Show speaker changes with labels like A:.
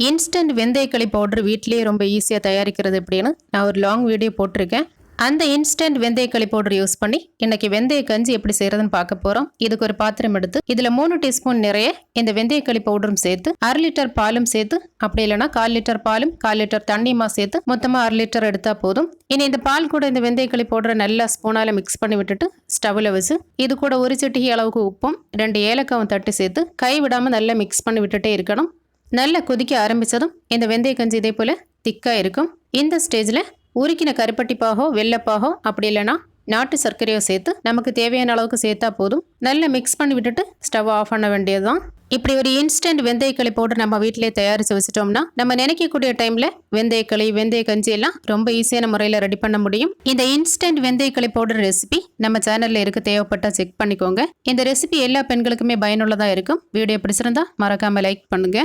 A: Instant வெந்தயக்களி powder வீட்டிலேயே ரொம்ப ஈஸியாக தயாரிக்கிறது எப்படின்னு நான் ஒரு லாங் வீடியோ போட்டிருக்கேன். அந்த இன்ஸ்டன்ட் வெந்தயக்களி பவுடர் யூஸ் பண்ணி இன்னைக்கு வெந்தய கஞ்சி எப்படி செய்யறதுன்னு பார்க்க போறோம். இதுக்கு ஒரு பாத்திரம் எடுத்து இதுல 3 டீஸ்பூன் நிறைய இந்த வெந்தயக்களி பவுடரும் சேர்த்து 1/2 லிட்டர் பாலும் சேர்த்து, அப்படி இல்லைன்னா 1/4 லிட்டர் பாலும் 1/4 லிட்டர் தண்ணியுமா சேர்த்து மொத்தமா 1/2 லிட்டர் எடுத்தா போதும். இனி இந்த பால் கூட இந்த வெந்தயக்களி பவுடரை நல்லா ஸ்பூனால மிக்ஸ் பண்ணி விட்டுட்டு ஸ்டவ்ல வச்சு இது கூட ஒரு சிட்டிகை அளவுக்கு உப்பும் 2 ஏலக்காவும் தட்டி சேர்த்து கை விடாம நல்லா மிக்ஸ் பண்ணி விட்டுட்டே இருக்கணும். நல்லா கொதிக்க ஆரம்பிச்சதும் இந்த வெந்தய கஞ்சி இதே போல திக்கா இருக்கும். இந்த ஸ்டேஜ்ல உருக்கின கருப்பட்டிப்பாகோ வெள்ளப்பாகோ அப்படி இல்லைன்னா நாட்டு சர்க்கரையோ சேர்த்து நமக்கு தேவையான அளவுக்கு சேர்த்தா போதும். நல்லா மிக்ஸ் பண்ணி விட்டுட்டு ஸ்டவ் ஆஃப் பண்ண வேண்டியதுதான். இப்படி ஒரு இன்ஸ்டன்ட் வெந்தயக்களி பவுடர் நம்ம வீட்டிலே தயாரித்து வச்சிட்டோம்னா நம்ம நினைக்கக்கூடிய டைம்ல வெந்தயக்களி வெந்தய கஞ்சி எல்லாம் ரொம்ப ஈஸியான முறையில் ரெடி பண்ண முடியும். இந்த இன்ஸ்டன்ட் வெந்தயக்களி பவுடர் ரெசிபி நம்ம சேனல்ல இருக்கு, தேவைப்பட்டா செக் பண்ணிக்கோங்க. இந்த ரெசிபி எல்லா பெண்களுக்குமே பயனுள்ளதா இருக்கும். வீடியோ பிடிச்சிருந்தா மறக்காம லைக் பண்ணுங்க.